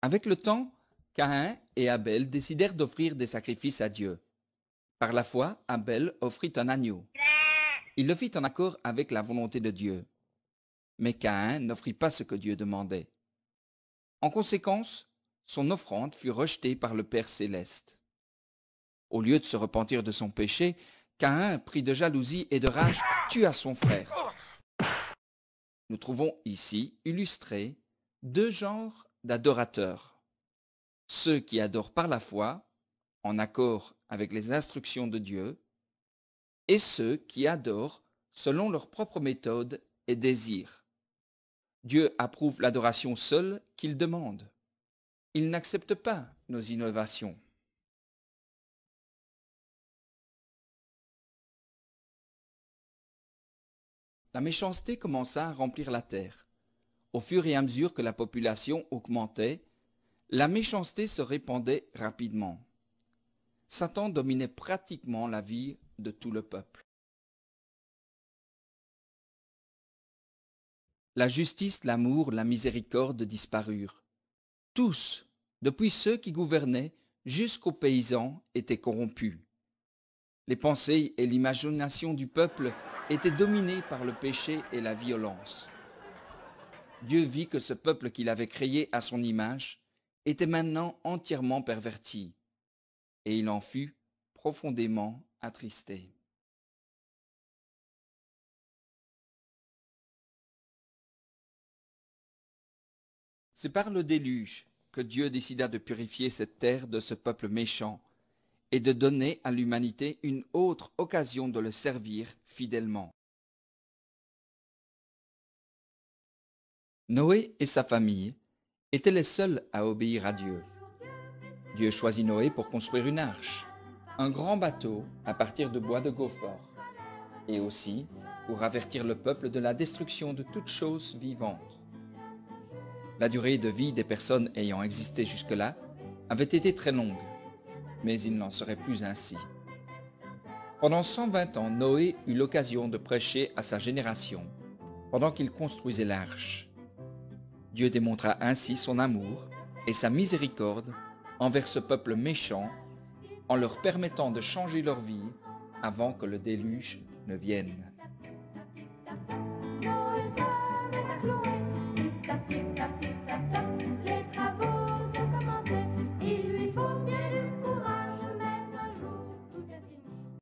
Avec le temps, Caïn et Abel décidèrent d'offrir des sacrifices à Dieu. Par la foi, Abel offrit un agneau. Il le fit en accord avec la volonté de Dieu. Mais Caïn n'offrit pas ce que Dieu demandait. En conséquence, son offrande fut rejetée par le Père céleste. Au lieu de se repentir de son péché, Caïn, pris de jalousie et de rage, tua son frère. Nous trouvons ici illustrés deux genres d'adorateurs. Ceux qui adorent par la foi, en accord avec les instructions de Dieu, et ceux qui adorent selon leur propre méthode et désir. Dieu approuve l'adoration seule qu'il demande. Il n'accepte pas nos innovations. La méchanceté commença à remplir la terre. Au fur et à mesure que la population augmentait, la méchanceté se répandait rapidement. Satan dominait pratiquement la vie de tout le peuple. La justice, l'amour, la miséricorde disparurent. Tous, depuis ceux qui gouvernaient jusqu'aux paysans, étaient corrompus. Les pensées et l'imagination du peuple étaient dominées par le péché et la violence. Dieu vit que ce peuple qu'il avait créé à son image était maintenant entièrement perverti, et il en fut profondément attristé. C'est par le déluge que Dieu décida de purifier cette terre de ce peuple méchant et de donner à l'humanité une autre occasion de le servir fidèlement. Noé et sa famille étaient les seuls à obéir à Dieu. Dieu choisit Noé pour construire une arche, un grand bateau à partir de bois de gopher, et aussi pour avertir le peuple de la destruction de toute chose vivante. La durée de vie des personnes ayant existé jusque-là avait été très longue, mais il n'en serait plus ainsi. Pendant 120 ans, Noé eut l'occasion de prêcher à sa génération pendant qu'il construisait l'arche. Dieu démontra ainsi son amour et sa miséricorde envers ce peuple méchant en leur permettant de changer leur vie avant que le déluge ne vienne. Les travaux sont commencés, il lui faut bien du courage, mais un jour tout est fini.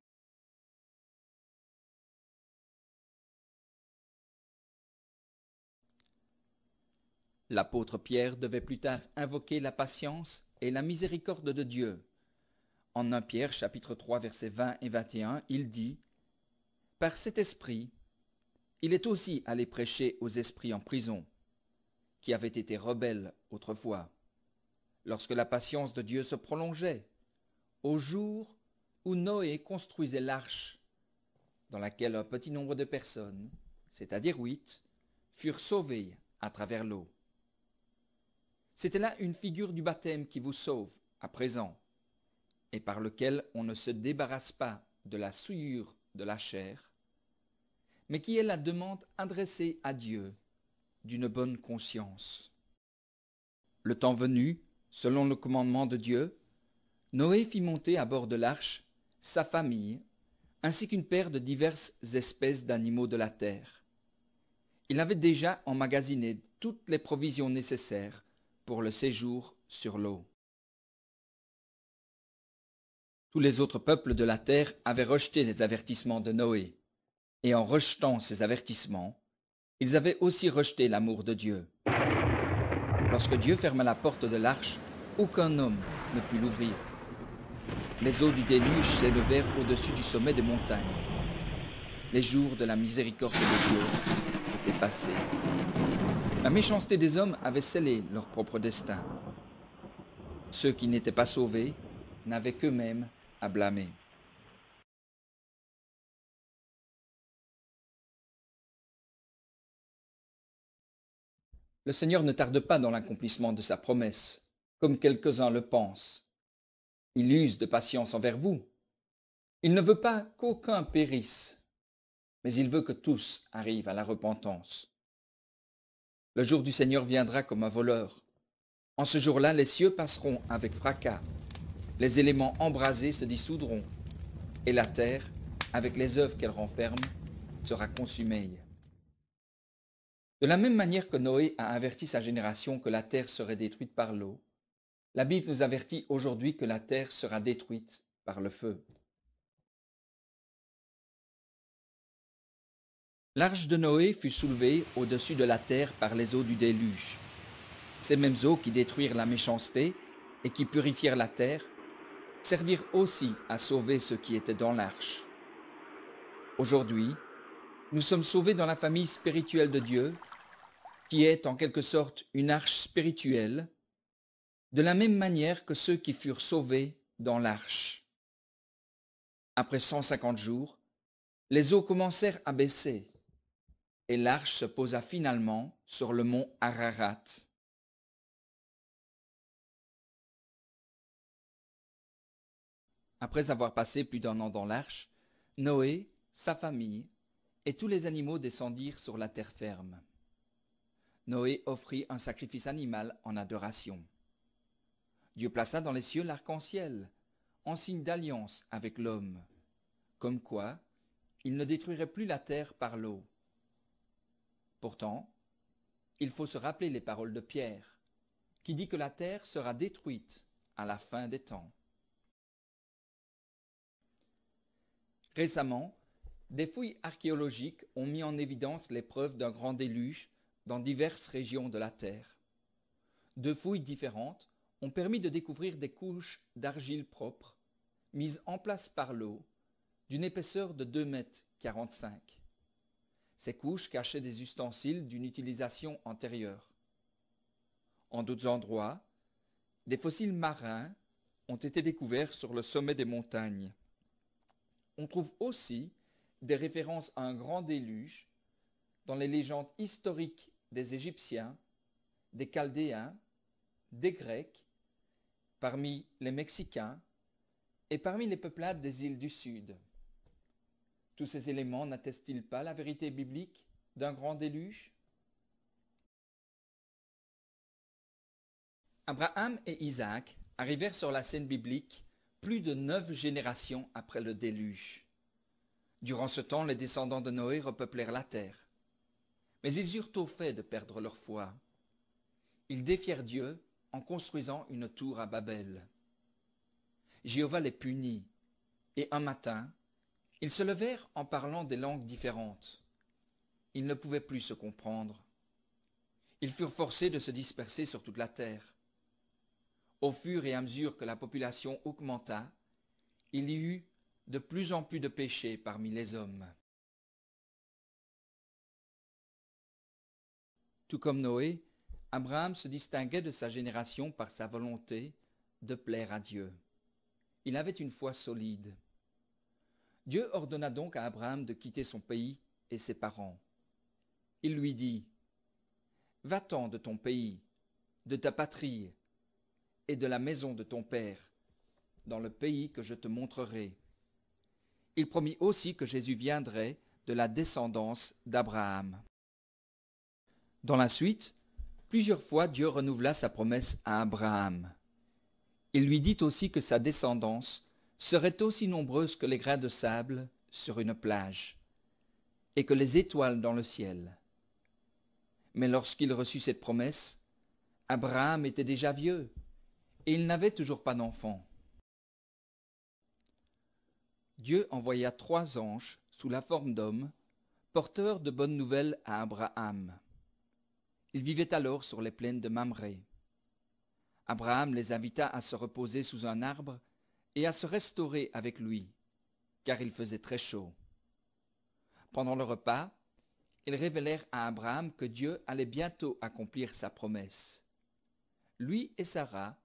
L'apôtre Pierre devait plus tard invoquer la patience et la miséricorde de Dieu. En 1 Pierre chapitre 3 versets 20 et 21, il dit « Par cet esprit, il est aussi allé prêcher aux esprits en prison, qui avaient été rebelles autrefois, lorsque la patience de Dieu se prolongeait, au jour où Noé construisait l'arche, dans laquelle un petit nombre de personnes, c'est-à-dire 8, furent sauvées à travers l'eau. C'était là une figure du baptême qui vous sauve à présent, et par lequel on ne se débarrasse pas de la souillure de la chair, mais qui est la demande adressée à Dieu d'une bonne conscience. Le temps venu, selon le commandement de Dieu, Noé fit monter à bord de l'arche sa famille, ainsi qu'une paire de diverses espèces d'animaux de la terre. Il avait déjà emmagasiné toutes les provisions nécessaires pour le séjour sur l'eau. Tous les autres peuples de la terre avaient rejeté les avertissements de Noé, et en rejetant ces avertissements, ils avaient aussi rejeté l'amour de Dieu. Lorsque Dieu ferma la porte de l'arche, aucun homme ne put l'ouvrir. Les eaux du déluge s'élevèrent au-dessus du sommet des montagnes. Les jours de la miséricorde de Dieu étaient passés. La méchanceté des hommes avait scellé leur propre destin. Ceux qui n'étaient pas sauvés n'avaient qu'eux-mêmes à blâmer. Le Seigneur ne tarde pas dans l'accomplissement de sa promesse, comme quelques-uns le pensent. Il use de patience envers vous. Il ne veut pas qu'aucun périsse, mais il veut que tous arrivent à la repentance. Le jour du Seigneur viendra comme un voleur. En ce jour-là, les cieux passeront avec fracas, les éléments embrasés se dissoudront, et la terre, avec les œuvres qu'elle renferme, sera consumée. De la même manière que Noé a averti sa génération que la terre serait détruite par l'eau, la Bible nous avertit aujourd'hui que la terre sera détruite par le feu. L'arche de Noé fut soulevée au-dessus de la terre par les eaux du déluge. Ces mêmes eaux qui détruirent la méchanceté et qui purifièrent la terre servirent aussi à sauver ceux qui étaient dans l'arche. Aujourd'hui, nous sommes sauvés dans la famille spirituelle de Dieu, qui est en quelque sorte une arche spirituelle, de la même manière que ceux qui furent sauvés dans l'arche. Après 150 jours, les eaux commencèrent à baisser, et l'arche se posa finalement sur le mont Ararat. Après avoir passé plus d'1 an dans l'arche, Noé, sa famille et tous les animaux descendirent sur la terre ferme. Noé offrit un sacrifice animal en adoration. Dieu plaça dans les cieux l'arc-en-ciel, en signe d'alliance avec l'homme, comme quoi il ne détruirait plus la terre par l'eau. Pourtant, il faut se rappeler les paroles de Pierre, qui dit que la terre sera détruite à la fin des temps. Récemment, des fouilles archéologiques ont mis en évidence les preuves d'un grand déluge dans diverses régions de la Terre. 2 fouilles différentes ont permis de découvrir des couches d'argile propre, mises en place par l'eau, d'une épaisseur de 2,45 m. Ces couches cachaient des ustensiles d'une utilisation antérieure. En d'autres endroits, des fossiles marins ont été découverts sur le sommet des montagnes. On trouve aussi des références à un grand déluge dans les légendes historiques des Égyptiens, des Chaldéens, des Grecs, parmi les Mexicains et parmi les peuplades des îles du Sud. Tous ces éléments n'attestent-ils pas la vérité biblique d'un grand déluge? Abraham et Isaac arrivèrent sur la scène biblique plus de 9 générations après le déluge. Durant ce temps, les descendants de Noé repeuplèrent la terre. Mais ils eurent au fait de perdre leur foi. Ils défièrent Dieu en construisant une tour à Babel. Jéhovah les punit, et un matin, ils se levèrent en parlant des langues différentes. Ils ne pouvaient plus se comprendre. Ils furent forcés de se disperser sur toute la terre. Au fur et à mesure que la population augmenta, il y eut de plus en plus de péchés parmi les hommes. Tout comme Noé, Abraham se distinguait de sa génération par sa volonté de plaire à Dieu. Il avait une foi solide. Dieu ordonna donc à Abraham de quitter son pays et ses parents. Il lui dit, « Va-t'en de ton pays, de ta patrie et de la maison de ton père, dans le pays que je te montrerai. » Il promit aussi que Jésus viendrait de la descendance d'Abraham. Dans la suite, plusieurs fois Dieu renouvela sa promesse à Abraham. Il lui dit aussi que sa descendance serait aussi nombreuse que les grains de sable sur une plage, et que les étoiles dans le ciel. Mais lorsqu'il reçut cette promesse, Abraham était déjà vieux, et il n'avait toujours pas d'enfant. Dieu envoya 3 anges sous la forme d'hommes, porteurs de bonnes nouvelles à Abraham. Ils vivaient alors sur les plaines de Mamré. Abraham les invita à se reposer sous un arbre et à se restaurer avec lui, car il faisait très chaud. Pendant le repas, ils révélèrent à Abraham que Dieu allait bientôt accomplir sa promesse. Lui et Sarah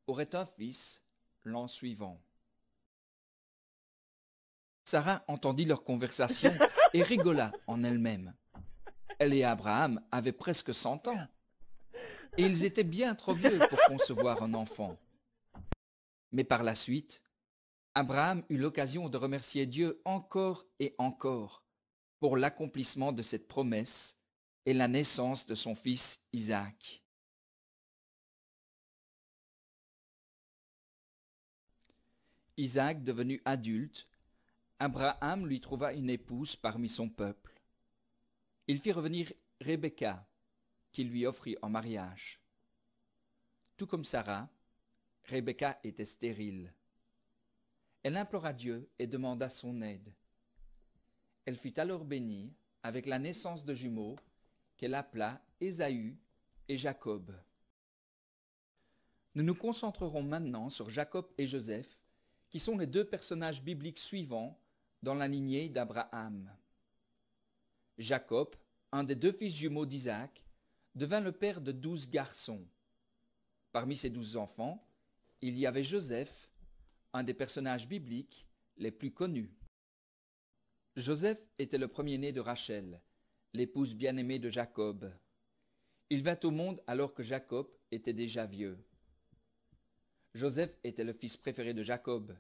auraient un fils l'an suivant. Sarah entendit leur conversation et rigola en elle-même. Elle et Abraham avaient presque 100 ans, et ils étaient bien trop vieux pour concevoir un enfant. Mais par la suite, Abraham eut l'occasion de remercier Dieu encore et encore pour l'accomplissement de cette promesse et la naissance de son fils Isaac. Isaac devenu adulte, Abraham lui trouva une épouse parmi son peuple. Il fit revenir Rebecca, qu'il lui offrit en mariage. Tout comme Sarah, Rebecca était stérile. Elle implora Dieu et demanda son aide. Elle fut alors bénie avec la naissance de jumeaux qu'elle appela Ésaü et Jacob. Nous nous concentrerons maintenant sur Jacob et Joseph, qui sont les deux personnages bibliques suivants dans la lignée d'Abraham. Jacob, un des deux fils jumeaux d'Isaac, devint le père de 12 garçons. Parmi ces 12 enfants, il y avait Joseph, un des personnages bibliques les plus connus. Joseph était le premier-né de Rachel, l'épouse bien-aimée de Jacob. Il vint au monde alors que Jacob était déjà vieux. Joseph était le fils préféré de Jacob,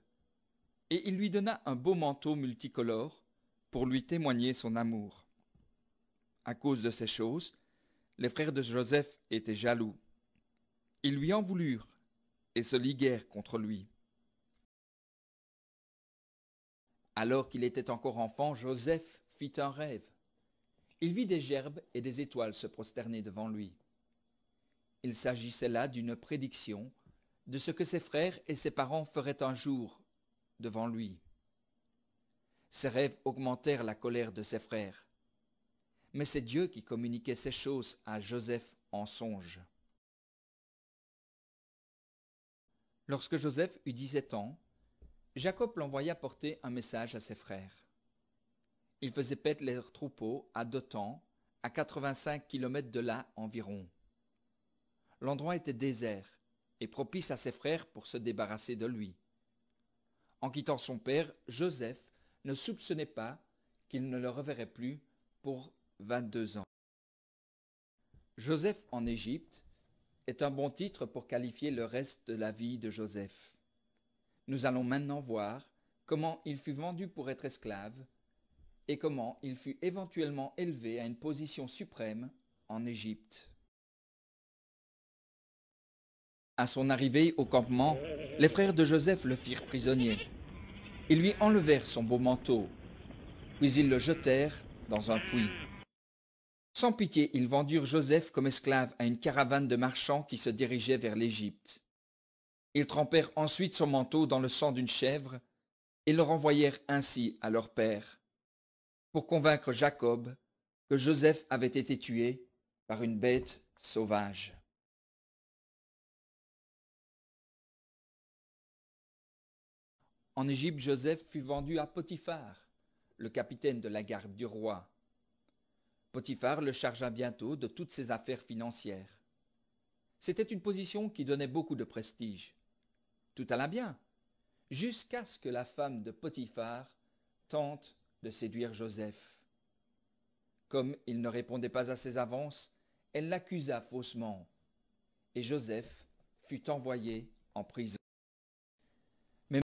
et il lui donna un beau manteau multicolore pour lui témoigner son amour. À cause de ces choses, les frères de Joseph étaient jaloux. Ils lui en voulurent et se liguèrent contre lui. Alors qu'il était encore enfant, Joseph fit un rêve. Il vit des gerbes et des étoiles se prosterner devant lui. Il s'agissait là d'une prédiction de ce que ses frères et ses parents feraient un jour devant lui. Ces rêves augmentèrent la colère de ses frères. Mais c'est Dieu qui communiquait ces choses à Joseph en songe. Lorsque Joseph eut 17 ans, Jacob l'envoya porter un message à ses frères. Ils faisaient paître leurs troupeaux à Dothan, à 85 kilomètres de là environ. L'endroit était désert et propice à ses frères pour se débarrasser de lui. En quittant son père, Joseph ne soupçonnait pas qu'il ne le reverrait plus pour 22 ans. Joseph en Égypte est un bon titre pour qualifier le reste de la vie de Joseph. Nous allons maintenant voir comment il fut vendu pour être esclave et comment il fut éventuellement élevé à une position suprême en Égypte. À son arrivée au campement, les frères de Joseph le firent prisonnier. Ils lui enlevèrent son beau manteau, puis ils le jetèrent dans un puits. Sans pitié, ils vendirent Joseph comme esclave à une caravane de marchands qui se dirigeait vers l'Égypte. Ils trempèrent ensuite son manteau dans le sang d'une chèvre et le renvoyèrent ainsi à leur père, pour convaincre Jacob que Joseph avait été tué par une bête sauvage. En Égypte, Joseph fut vendu à Potiphar, le capitaine de la garde du roi. Potiphar le chargea bientôt de toutes ses affaires financières. C'était une position qui donnait beaucoup de prestige. Tout alla bien, jusqu'à ce que la femme de Potiphar tente de séduire Joseph. Comme il ne répondait pas à ses avances, elle l'accusa faussement, et Joseph fut envoyé en prison.